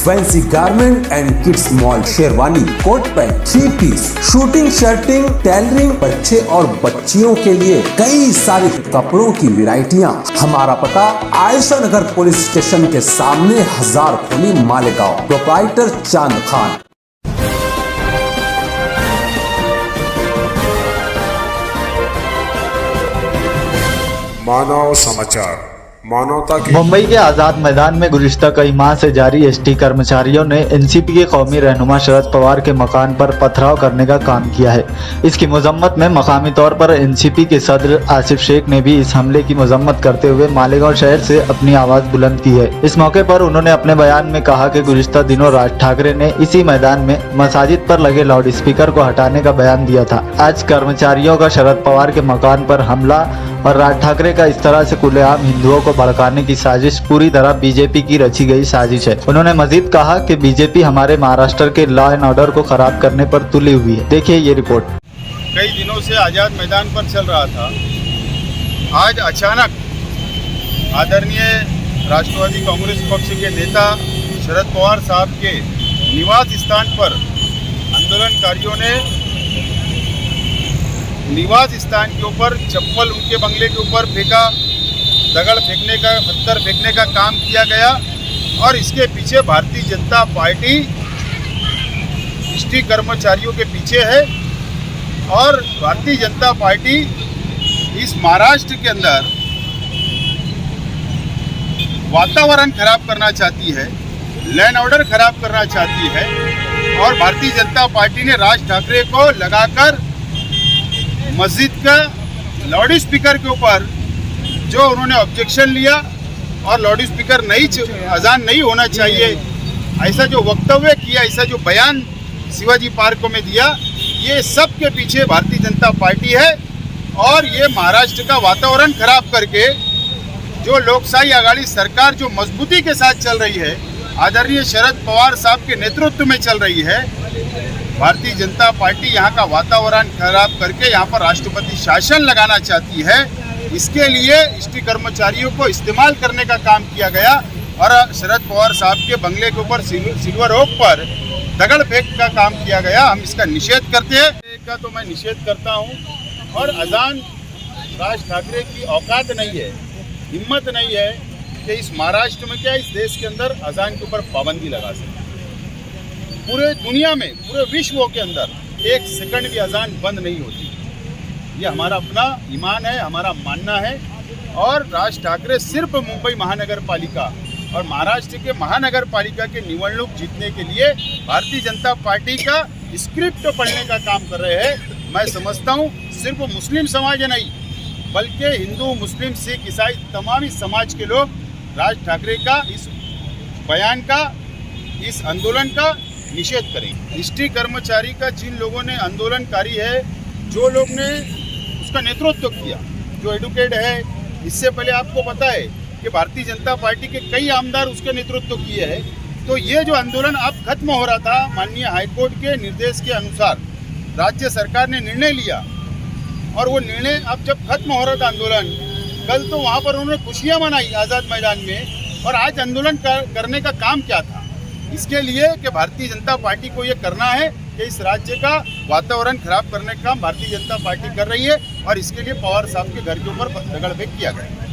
Fancy garment and kids mall, sherwani, coat pant, 3 piece, suiting, shirting, tailoring, बच्चे और बच्चियों के लिए कई सारी कपड़ों की वैरायटियां। हमारा पता आयशा नगर पुलिस स्टेशन के सामने, हजार खोली, मालेगांव। प्रोप्राइटर चांद खान। मानव समाचार, मानवता की। मुंबई के आजाद मैदान में गुज़िश्ता कई माह से जारी एसटी कर्मचारियों ने एनसीपी के कौमी रहनुमा शरद पवार के मकान पर पथराव करने का काम किया है। इसकी मजम्मत में मकामी तौर पर एनसीपी के सदर आसिफ शेख ने भी इस हमले की मजम्मत करते हुए मालेगांव शहर से अपनी आवाज बुलंद की है। इस मौके पर उन्होंने अपने बयान में कहा कि गुज़िश्ता दिनों राज ठाकरे ने इसी मैदान में मसाजिद पर लगे लाउड स्पीकर को हटाने का बयान दिया था। आज कर्मचारियों का शरद पवार के मकान पर हमला और राज ठाकरे का इस तरह से खुलेआम हिंदुओं को भड़काने की साजिश पूरी तरह बीजेपी की रची गई साजिश है। उन्होंने मजीद कहा कि बीजेपी हमारे महाराष्ट्र के लॉ एंड ऑर्डर को खराब करने पर तुली हुई है। देखिए ये रिपोर्ट। कई दिनों से आजाद मैदान पर चल रहा था। आज अचानक आदरणीय राष्ट्रवादी कांग्रेस पक्ष के नेता शरद पवार साहब के निवास स्थान पर आंदोलनकारियों ने निवास स्थान के ऊपर चप्पल उनके बंगले के ऊपर फेंका, दगड़ फेंकने का, पत्थर फेंकने का काम किया गया। और इसके पीछे भारतीय जनता पार्टी एसटी कर्मचारियों के पीछे है। और भारतीय जनता पार्टी इस महाराष्ट्र के अंदर वातावरण खराब करना चाहती है, लैंड ऑर्डर खराब करना चाहती है। और भारतीय जनता पार्टी ने राज ठाकरे को लगाकर मस्जिद का लाउड स्पीकर के ऊपर जो उन्होंने ऑब्जेक्शन लिया और लाउड स्पीकर अजान नहीं होना चाहिए, ऐसा जो वक्तव्य किया, ऐसा जो बयान शिवाजी पार्क में दिया, ये सब के पीछे भारतीय जनता पार्टी है। और ये महाराष्ट्र का वातावरण खराब करके जो लोकशाही आघाड़ी सरकार जो मजबूती के साथ चल रही है, आदरणीय शरद पवार साहब के नेतृत्व में चल रही है, भारतीय जनता पार्टी यहाँ का वातावरण खराब करके यहाँ पर राष्ट्रपति शासन लगाना चाहती है। इसके लिए एसटी कर्मचारियों को इस्तेमाल करने का काम किया गया और शरद पवार साहब के बंगले के ऊपर सिल्वर ओक पर दगड़ फेंक का काम किया गया। हम इसका निषेध करते हैं। का तो मैं निषेध करता हूँ। और अजान राज ठाकरे की औकात नहीं है, हिम्मत नहीं है कि इस महाराष्ट्र में क्या इस देश के अंदर अजान के ऊपर पाबंदी लगा सके। पूरे दुनिया में, पूरे विश्व के अंदर 1 सेकंड भी अजान बंद नहीं होती। ये हमारा अपना ईमान है, हमारा मानना है। और राज ठाकरे सिर्फ मुंबई महानगर पालिका और महाराष्ट्र के महानगर पालिका के निवडणूक जीतने के लिए भारतीय जनता पार्टी का स्क्रिप्ट पढ़ने का काम कर रहे हैं। मैं समझता हूँ सिर्फ मुस्लिम समाज नहीं, बल्कि हिंदू, मुस्लिम, सिख, ईसाई तमाम ही समाज के लोग राज ठाकरे का इस बयान का, इस आंदोलन का निषेध करेंगे। एसटी कर्मचारी का जिन लोगों ने आंदोलनकारी है, जो लोग ने उसका नेतृत्व किया, जो एडुकेट है, इससे पहले आपको पता है कि भारतीय जनता पार्टी के कई आमदार उसके नेतृत्व किए हैं। तो ये जो आंदोलन अब खत्म हो रहा था, माननीय हाईकोर्ट के निर्देश के अनुसार राज्य सरकार ने निर्णय लिया। और वो निर्णय अब जब खत्म हो रहा था आंदोलन, कल तो वहाँ पर उन्होंने खुशियाँ मनाई आज़ाद मैदान में। और आज आंदोलन करने का काम क्या था? इसके लिए कि भारतीय जनता पार्टी को ये करना है कि इस राज्य का वातावरण खराब करने का काम भारतीय जनता पार्टी कर रही है। और इसके लिए पवार साहब के घर के ऊपर दगड़ फेंक किया गया।